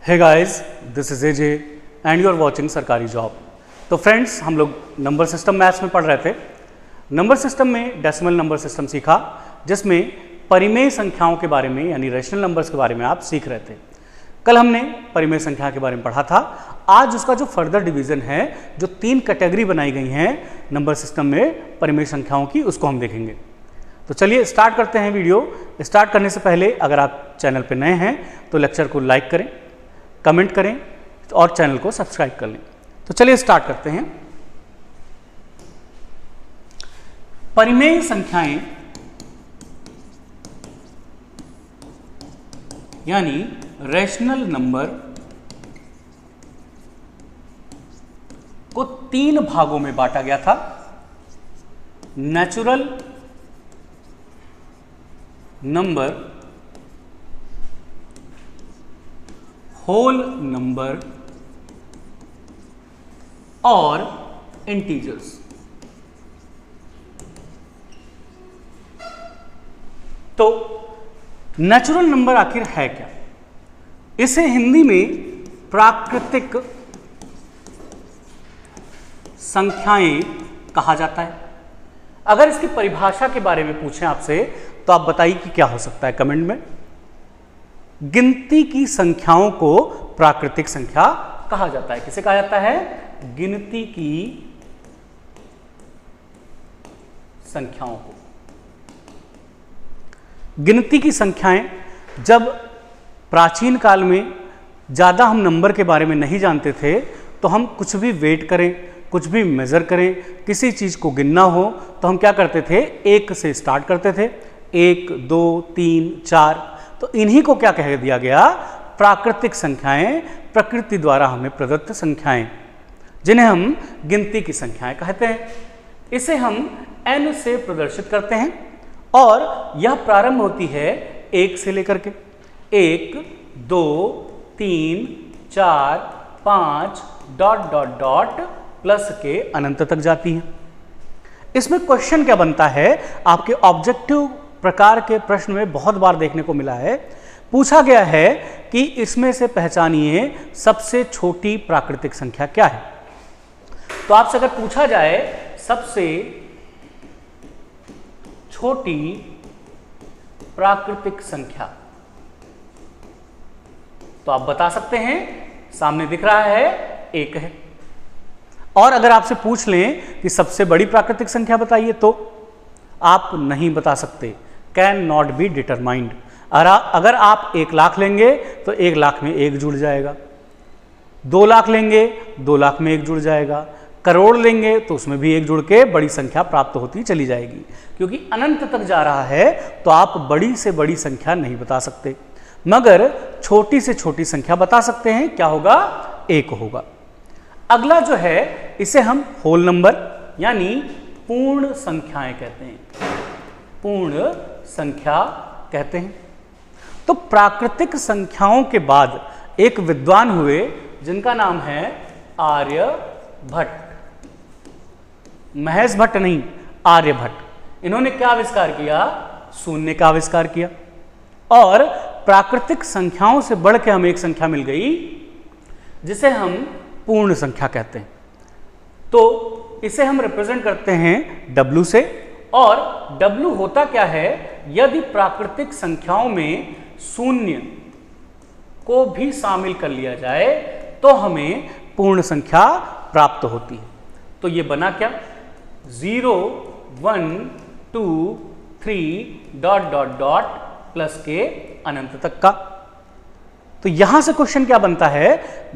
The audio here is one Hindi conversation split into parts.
Hey guys, this is AJ and you are watching सरकारी जॉब। तो फ्रेंड्स, हम लोग नंबर सिस्टम मैथ्स में पढ़ रहे थे। नंबर सिस्टम में डेसिमल नंबर सिस्टम सीखा, जिसमें परिमेय संख्याओं के बारे में यानी रेशनल नंबर्स के बारे में आप सीख रहे थे। कल हमने परिमेय संख्या के बारे में पढ़ा था। आज उसका जो फर्दर डिवीजन है, जो 3 कैटेगरी बनाई गई हैं नंबर सिस्टम में परिमेय संख्याओं की, उसको हम देखेंगे। तो चलिए स्टार्ट करते हैं वीडियो। स्टार्ट करने से पहले अगर आप चैनल पर नए हैं तो लेक्चर को लाइक करें, कमेंट करें और चैनल को सब्सक्राइब कर लें। तो चलिए स्टार्ट करते हैं। परिमेय संख्याएं यानी रैशनल नंबर को 3 भागों में बांटा गया था। नेचुरल नंबर, होल नंबर और इंटीजर्स। तो नेचुरल नंबर आखिर है क्या? इसे हिंदी में प्राकृतिक संख्याएं कहा जाता है। अगर इसकी परिभाषा के बारे में पूछें आपसे तो आप बताइए कि क्या हो सकता है कमेंट में। गिनती की संख्याओं को प्राकृतिक संख्या कहा जाता है। किसे कहा जाता है? गिनती की संख्याओं को। गिनती की संख्याएं, जब प्राचीन काल में ज़्यादा हम नंबर के बारे में नहीं जानते थे तो हम कुछ भी वेट करें, कुछ भी मेज़र करें, किसी चीज़ को गिनना हो तो हम क्या करते थे? 1 से स्टार्ट करते थे। 1, 2, 3, 4। तो इन्हीं को क्या कह दिया गया? प्राकृतिक संख्याएं, प्रकृति द्वारा हमें प्रदत्त संख्याएं, जिन्हें हम गिनती की संख्याएं कहते हैं। इसे हम n से प्रदर्शित करते हैं और यह प्रारंभ होती है 1 से लेकर के 1, 2, 3, 4, 5 डॉट डॉट डॉट प्लस के अनंत तक जाती है। इसमें क्वेश्चन क्या बनता है? आपके ऑब्जेक्टिव प्रकार के प्रश्न में बहुत बार देखने को मिला है। पूछा गया है कि इसमें से पहचानिए सबसे छोटी प्राकृतिक संख्या क्या है। तो आपसे अगर पूछा जाए सबसे छोटी प्राकृतिक संख्या, तो आप बता सकते हैं, सामने दिख रहा है 1 है। और अगर आपसे पूछ लें कि सबसे बड़ी प्राकृतिक संख्या बताइए तो आप नहीं बता सकते। Can not be determined. अगर आप 1 लाख लेंगे तो 1 लाख में 1 जुड़ जाएगा, 2 लाख लेंगे 2 लाख में 1 जुड़ जाएगा, करोड़ लेंगे तो उसमें भी 1 जुड़ के बड़ी संख्या प्राप्त होती चली जाएगी। क्योंकि अनंत तक जा रहा है तो आप बड़ी से बड़ी संख्या नहीं बता सकते, मगर छोटी से छोटी संख्या बता सकते हैं। क्या होगा? 1 होगा। अगला जो है, इसे हम होल नंबर यानी पूर्ण संख्याएं कहते हैं। पूर्ण संख्या कहते हैं। तो प्राकृतिक संख्याओं के बाद एक विद्वान हुए जिनका नाम है आर्यभट्ट। महेश भट्ट नहीं, आर्यभट्ट। इन्होंने क्या आविष्कार किया? शून्य का आविष्कार किया। और प्राकृतिक संख्याओं से बढ़ के हमें एक संख्या मिल गई जिसे हम पूर्ण संख्या कहते हैं। तो इसे हम रिप्रेजेंट करते हैं W से। और W होता क्या है? यदि प्राकृतिक संख्याओं में शून्य को भी शामिल कर लिया जाए तो हमें पूर्ण संख्या प्राप्त होती है। तो ये बना क्या? 0, 1, 2, 3 डॉट डॉट डॉट प्लस के अनंत तक का। तो यहां से क्वेश्चन क्या बनता है?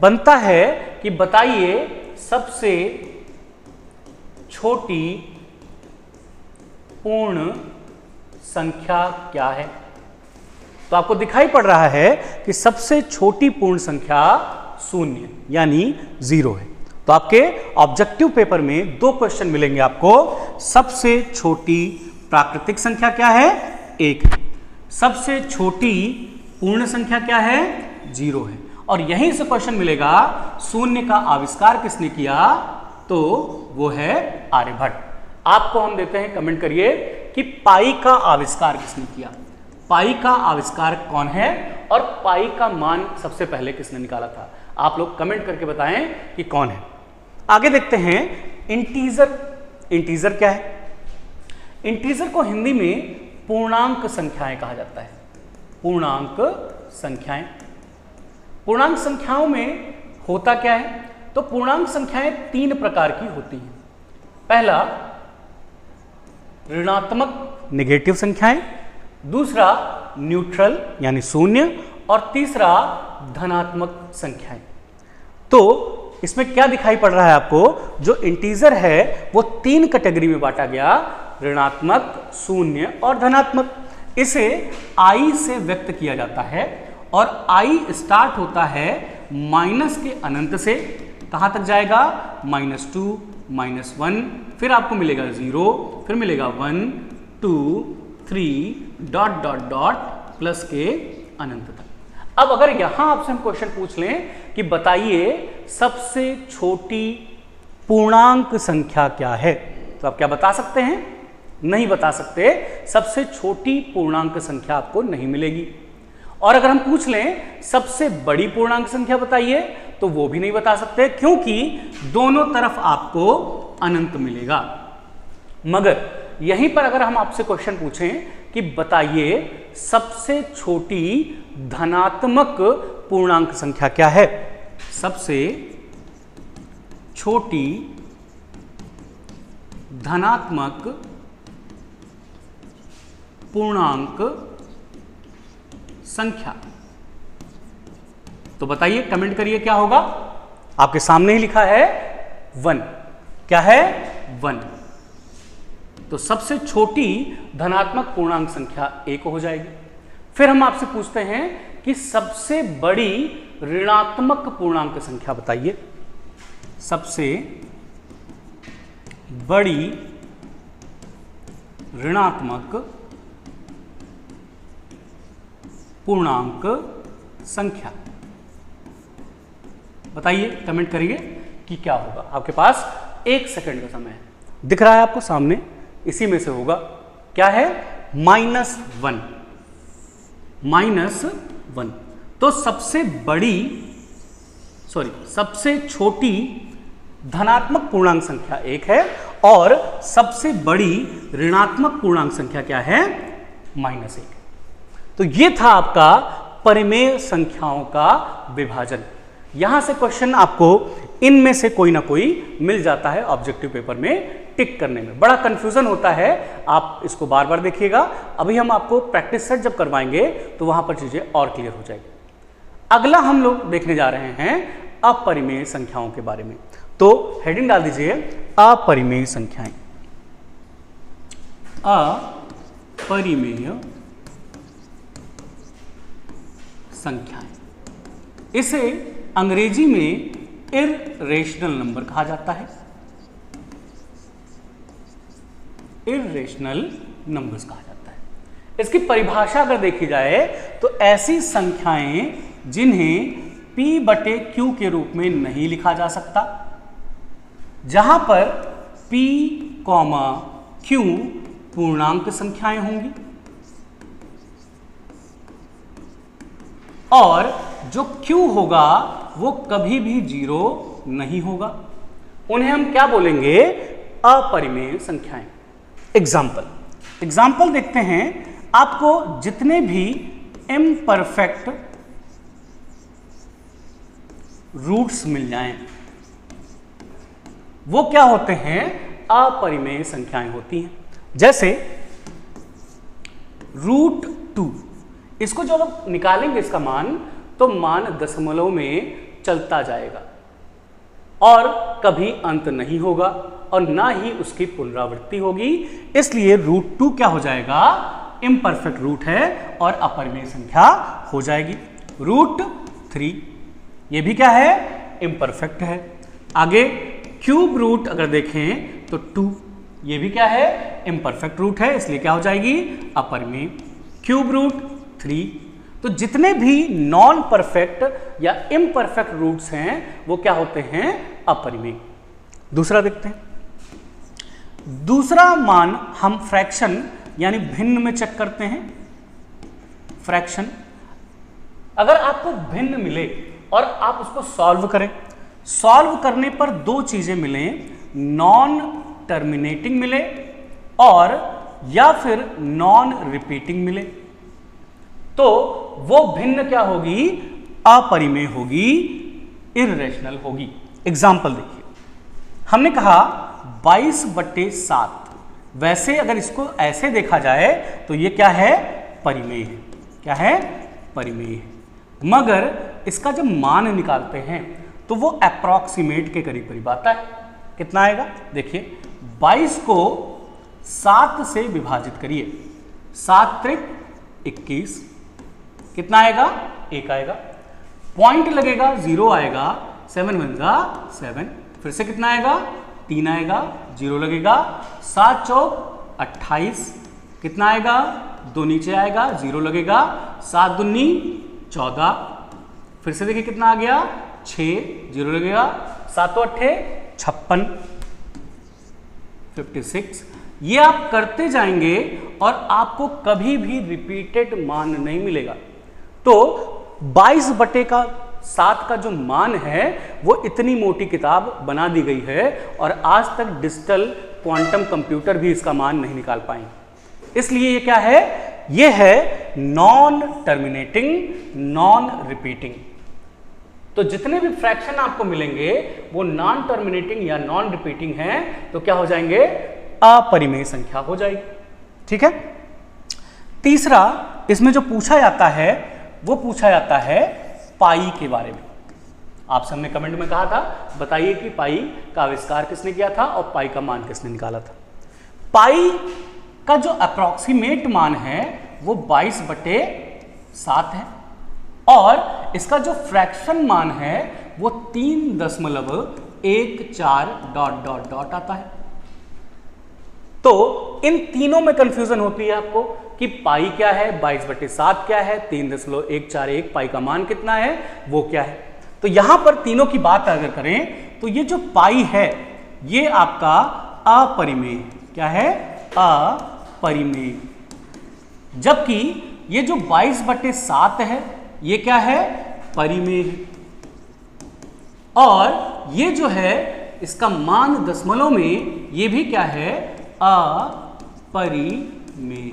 बनता है कि बताइए सबसे छोटी पूर्ण संख्या क्या है। तो आपको दिखाई पड़ रहा है कि सबसे छोटी पूर्ण संख्या 0 यानी 0 है। तो आपके ऑब्जेक्टिव पेपर में 2 क्वेश्चन मिलेंगे आपको। सबसे छोटी प्राकृतिक संख्या क्या है? 1 है। सबसे छोटी पूर्ण संख्या क्या है? 0 है। और यहीं से क्वेश्चन मिलेगा 0 का आविष्कार किसने किया? तो वो है आर्यभट्ट। आपको हम देते हैं, कमेंट करिए कि पाई का आविष्कार किसने किया। पाई का आविष्कारक कौन है और पाई का मान सबसे पहले किसने निकाला था? आप लोग कमेंट करके बताएं कि कौन है। आगे देखते हैं इंटीजर। इंटीजर क्या है? इंटीजर को हिंदी में पूर्णांक संख्याएं कहा जाता है। पूर्णांक संख्याएं। पूर्णांक संख्याओं में होता क्या है? तो पूर्णांक संख्याएं 3 प्रकार की होती हैं। पहला ऋणात्मक नेगेटिव संख्याएं, दूसरा न्यूट्रल यानी शून्य, और तीसरा धनात्मक संख्याएं। तो इसमें क्या दिखाई पड़ रहा है आपको? जो इंटीजर है वो 3 कैटेगरी में बांटा गया, ऋणात्मक, शून्य और धनात्मक। इसे i से व्यक्त किया जाता है और i स्टार्ट होता है माइनस के अनंत से। कहां तक जाएगा? -2, -1, फिर आपको मिलेगा 0, फिर मिलेगा 1, 2, 3 डॉट डॉट डॉट प्लस के अनंत तक। अब अगर यहां आपसे हम क्वेश्चन पूछ लें कि बताइए सबसे छोटी पूर्णांक संख्या क्या है, तो आप क्या बता सकते हैं? नहीं बता सकते। सबसे छोटी पूर्णांक संख्या आपको नहीं मिलेगी। और अगर हम पूछ लें सबसे बड़ी पूर्णांक संख्या बताइए, तो वो भी नहीं बता सकते, क्योंकि दोनों तरफ आपको अनंत मिलेगा। मगर यहीं पर अगर हम आपसे क्वेश्चन पूछें कि बताइए सबसे छोटी धनात्मक पूर्णांक संख्या क्या है, सबसे छोटी धनात्मक पूर्णांक संख्या, तो बताइए, कमेंट करिए क्या होगा। आपके सामने ही लिखा है 1। क्या है? 1। तो सबसे छोटी धनात्मक पूर्णांक संख्या 1 हो जाएगी। फिर हम आपसे पूछते हैं कि सबसे बड़ी ऋणात्मक पूर्णांक संख्या बताइए। सबसे बड़ी ऋणात्मक पूर्णांक संख्या बताइए, कमेंट करिए कि क्या होगा। आपके पास 1 सेकंड का समय है। दिख रहा है आपको सामने? इसी में से होगा। क्या है? -1। -1। तो सबसे छोटी धनात्मक पूर्णांक संख्या 1 है और सबसे बड़ी ऋणात्मक पूर्णांक संख्या क्या है? -1। तो ये था आपका परिमेय संख्याओं का विभाजन। यहां से क्वेश्चन आपको इनमें से कोई ना कोई मिल जाता है ऑब्जेक्टिव पेपर में टिक करने में। बड़ा कंफ्यूजन होता है, आप इसको बार बार देखिएगा। अभी हम आपको प्रैक्टिस सेट जब करवाएंगे तो वहां पर चीजें और क्लियर हो जाएगी। अगला हम लोग देखने जा रहे हैं अपरिमेय संख्याओं के बारे में। तो हेडिंग डाल दीजिए अपरिमेय संख्याएं। अपरिमेय संख्याएं, इसे अंग्रेजी में इररेशनल नंबर कहा जाता है। इररेशनल नंबर्स कहा जाता है। इसकी परिभाषा अगर देखी जाए तो ऐसी संख्याएं जिन्हें p/q के रूप में नहीं लिखा जा सकता, जहां पर p, q पूर्णांक संख्याएं होंगी और जो q होगा वो कभी भी 0 नहीं होगा, उन्हें हम क्या बोलेंगे? अपरिमेय संख्याएं। एग्जाम्पल देखते हैं। आपको जितने भी इम्परफेक्ट रूट्स मिल जाएं वो क्या होते हैं? अपरिमेय संख्याएं होती हैं। जैसे √2, इसको जब आप निकालेंगे इसका मान, तो मान दशमलव में चलता जाएगा और कभी अंत नहीं होगा और ना ही उसकी पुनरावृत्ति होगी। इसलिए √2 क्या हो जाएगा? इम्परफेक्ट रूट है और अपरिमेय संख्या हो जाएगी। √3 ये भी क्या है? इम्परफेक्ट है। आगे क्यूब रूट अगर देखें तो 2, ये भी क्या है? इम्परफेक्ट रूट है, इसलिए क्या हो जाएगी? अपरिमेय। Cube root 3। तो जितने भी नॉन परफेक्ट या इम्परफेक्ट रूट्स हैं वो क्या होते हैं? अपरिमेय। दूसरा देखते हैं। दूसरा मान हम फ्रैक्शन यानी भिन्न में चेक करते हैं। फ्रैक्शन। अगर आपको भिन्न मिले और आप उसको सॉल्व करें, सॉल्व करने पर दो चीजें मिले, नॉन टर्मिनेटिंग मिले और या फिर नॉन रिपीटिंग मिले, तो वो भिन्न क्या होगी? अपरिमेय होगी, इर्रेशनल होगी। एग्जाम्पल देखिए, हमने कहा 22/7, वैसे अगर इसको ऐसे देखा जाए तो ये क्या है? परिमेय है। क्या है? परिमेय है। मगर इसका जब मान निकालते हैं तो वो अप्रॉक्सीमेट के करीब करीब आता है। कितना आएगा? देखिए 22 को 7 से विभाजित करिए, 7 त्रिक 21, कितना आएगा? 1 आएगा। पॉइंट लगेगा, 0 आएगा, 7 1 जा 7, फिर से कितना आएगा? 3 आएगा, 0 लगेगा, 7 चौक 28, कितना आएगा? 2 नीचे आएगा, 0 लगेगा, 7 दूनी 14, फिर से देखिए कितना आ गया? 6, 0 लगेगा, 7 8 56, 56। ये आप करते जाएंगे और आपको कभी भी रिपीटेड मान नहीं मिलेगा। तो 22/7 का जो मान है वो इतनी मोटी किताब बना दी गई है और आज तक डिजिटल क्वांटम कंप्यूटर भी इसका मान नहीं निकाल पाएंगे। इसलिए ये क्या है? ये है नॉन टर्मिनेटिंग, नॉन रिपीटिंग। तो जितने भी फ्रैक्शन आपको मिलेंगे वो नॉन टर्मिनेटिंग या नॉन रिपीटिंग हैं, तो क्या हो जाएंगे? अपरिमेय संख्या हो जाएगी। ठीक है। तीसरा इसमें जो पूछा जाता है वो पूछा जाता है पाई के बारे में। आप सबने कमेंट में कहा था बताइए कि पाई का आविष्कार किसने किया था और पाई का मान किसने निकाला था। पाई का जो अप्रॉक्सीमेट मान है वो 22/7 है और इसका जो फ्रैक्शन मान है वो 3.14 आता है। तो इन तीनों में कंफ्यूजन होती है आपको कि पाई क्या है, 22/7 क्या है, 3.141 पाई का मान कितना है, वो क्या है। तो यहां पर तीनों की बात अगर करें तो ये जो पाई है ये आपका अपरिमेय, क्या है? अपरिमेय। जबकि ये जो 22/7 है ये क्या है? परिमेय है। और ये जो है इसका मान दशमलव में ये भी क्या है? अपरिमेय।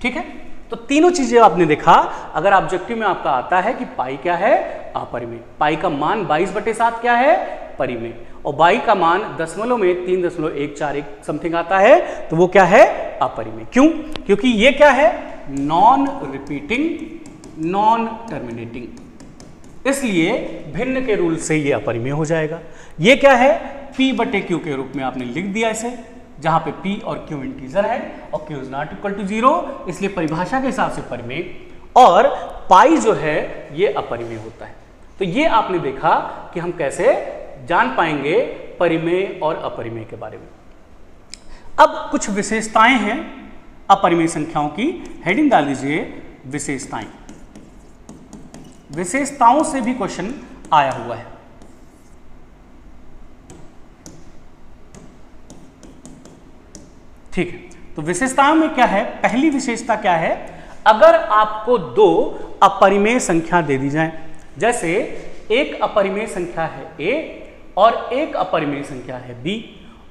ठीक है। तो तीनों चीजें आपने देखा। अगर ऑब्जेक्टिव में आपका आता है कि पाई क्या है? अपरिमेय। पाई का मान 22/7 क्या है? परिमेय। और पाई का मान दशमलव में 3.141 समथिंग आता है, तो वो क्या है? अपरिमेय। क्यों? क्योंकि ये क्या है? नॉन रिपीटिंग, नॉन टर्मिनेटिंग, इसलिए भिन्न के रूल से ये अपरिमेय हो जाएगा। ये क्या है? P/Q के रूप में आपने लिख दिया इसे, जहां पे P और Q इंटीजर है और Q is not equal to 0, इसलिए परिभाषा के हिसाब से परिमेय। और पाई जो है ये अपरिमेय होता है। तो ये आपने देखा कि हम कैसे जान पाएंगे परिमेय और अपरिमेय के बारे में। अब कुछ विशेषताएं हैं अपरिमेय संख्याओं की। हेडिंग डाल दीजिए विशेषताएं। विशेषताओं से भी क्वेश्चन आया हुआ है। ठीक है। तो विशेषताओं में क्या है? पहली विशेषता क्या है? अगर आपको दो अपरिमेय संख्या दे दी जाए, जैसे एक अपरिमेय संख्या है A और एक अपरिमेय संख्या है B,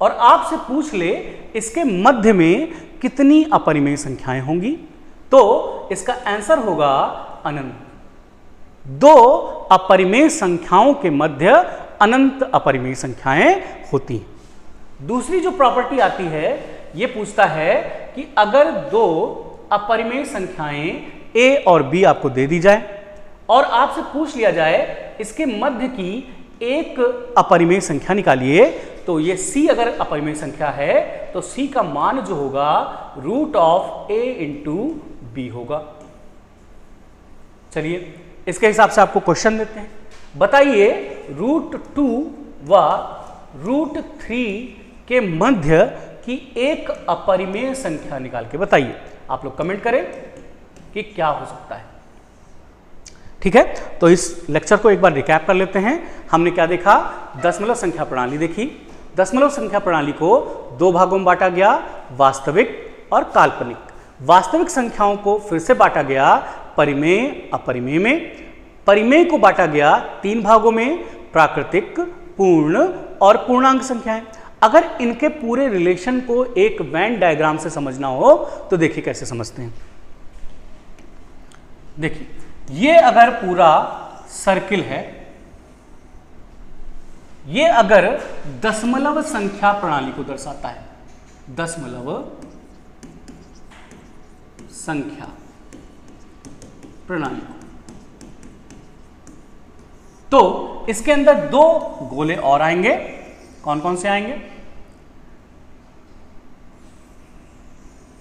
और आपसे पूछ ले इसके मध्य में कितनी अपरिमेय संख्याएं होंगी, तो इसका आंसर होगा अनंत। दो अपरिमेय संख्याओं के मध्य अनंत अपरिमेय संख्याएं होती हैं। दूसरी जो प्रॉपर्टी आती है ये पूछता है कि अगर दो अपरिमेय संख्याएं A और B आपको दे दी जाए और आपसे पूछ लिया जाए इसके मध्य की एक अपरिमेय संख्या निकालिए, तो ये C अगर अपरिमेय संख्या है तो C का मान जो होगा √A × B होगा। चलिए इसके हिसाब से आपको क्वेश्चन देते हैं। बताइए √2 व √3 के मध्य की एक अपरिमेय संख्या निकाल के बताइए। आप लोग कमेंट करें कि क्या हो सकता है। ठीक है, तो इस लेक्चर को एक बार रिकैप कर लेते हैं। हमने क्या देखा? दशमलव संख्या प्रणाली देखी। दशमलव संख्या प्रणाली को दो भागों में बांटा गया, वास्तविक और काल्पनिक। वास्तविक संख्याओं को फिर से बांटा गया परिमेय अपरिमेय में। परिमेय को बांटा गया 3 भागों में, प्राकृतिक, पूर्ण और पूर्णांक संख्याएं। अगर इनके पूरे रिलेशन को एक वेन डायग्राम से समझना हो तो देखिए कैसे समझते हैं। देखिए, ये अगर पूरा सर्किल है, ये अगर दशमलव संख्या प्रणाली को दर्शाता है, दशमलव संख्या प्रणाली, तो इसके अंदर 2 गोले और आएंगे। कौन कौन से आएंगे?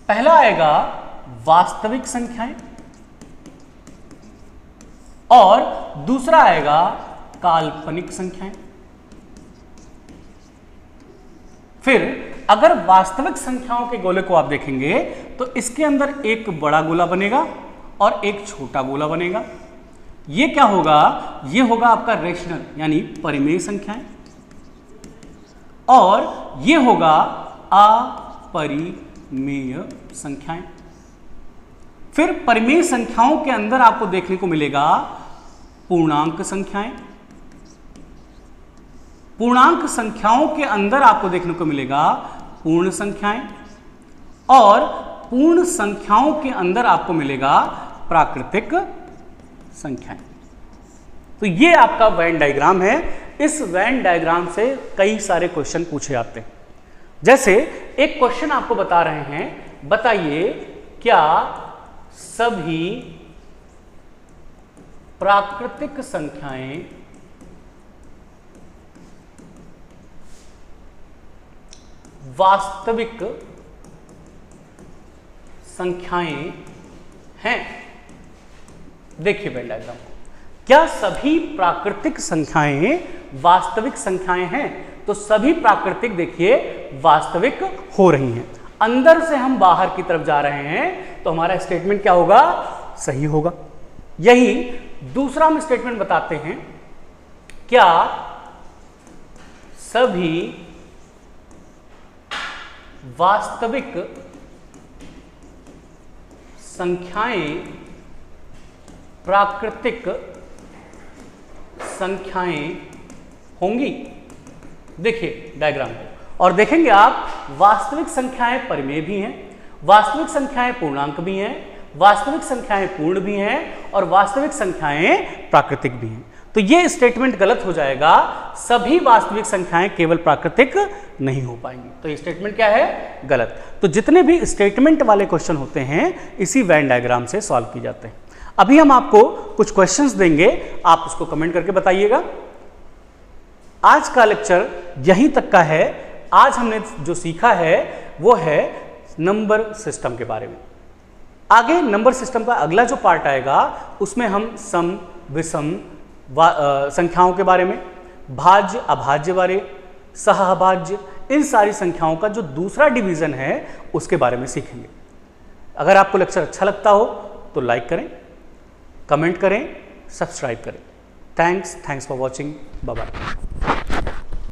पहला आएगा वास्तविक संख्याएं और दूसरा आएगा काल्पनिक संख्याएं। फिर अगर वास्तविक संख्याओं के गोले को आप देखेंगे तो इसके अंदर एक बड़ा गोला बनेगा और एक छोटा गोला बनेगा। ये क्या होगा? ये होगा आपका रेशनल यानी परिमेय संख्याएं और ये होगा अपरिमेय संख्याएं। फिर परिमेय संख्याओं के अंदर आपको देखने को मिलेगा पूर्णांक संख्याएं। पूर्णांक संख्याओं के अंदर आपको देखने को मिलेगा पूर्ण संख्याएं और पूर्ण संख्याओं के अंदर आपको मिलेगा प्राकृतिक संख्याएं। तो ये आपका वेन डायग्राम है। इस वेन डायग्राम से कई सारे क्वेश्चन पूछे जाते हैं। जैसे एक क्वेश्चन आपको बता रहे हैं, बताइए क्या सभी प्राकृतिक संख्याएं वास्तविक संख्याएं हैं? देखिए वेन डायग्राम को, क्या सभी प्राकृतिक संख्याएं वास्तविक संख्याएं हैं? तो सभी प्राकृतिक देखिए वास्तविक हो रही हैं। अंदर से हम बाहर की तरफ जा रहे हैं तो हमारा स्टेटमेंट क्या होगा? सही होगा। यही दूसरा हम स्टेटमेंट बताते हैं, क्या सभी वास्तविक संख्याएं प्राकृतिक संख्याएं होंगी? देखिए डायग्राम को और देखेंगे आप, वास्तविक संख्याएं परिमेय भी हैं, वास्तविक संख्याएं पूर्णांक भी हैं, वास्तविक संख्याएं पूर्ण भी हैं और वास्तविक संख्याएं प्राकृतिक भी हैं। तो ये स्टेटमेंट गलत हो जाएगा, सभी वास्तविक संख्याएं केवल प्राकृतिक नहीं हो पाएंगी। तो ये स्टेटमेंट क्या है? गलत। तो जितने भी स्टेटमेंट वाले क्वेश्चन होते हैं इसी वेन डायग्राम से सॉल्व किए जाते हैं। अभी हम आपको कुछ क्वेश्चंस देंगे, आप उसको कमेंट करके बताइएगा। आज का लेक्चर यहीं तक का है। आज हमने जो सीखा है वो है नंबर सिस्टम के बारे में। आगे नंबर सिस्टम का अगला जो पार्ट आएगा उसमें हम सम, विषम संख्याओं के बारे में, भाज्य अभाज्य बारे, सहअभाज्य, इन सारी संख्याओं का जो दूसरा डिवीजन है उसके बारे में सीखेंगे। अगर आपको लेक्चर अच्छा लगता हो तो लाइक करें, कमेंट करें, सब्सक्राइब करें। Thanks for watching. Bye bye.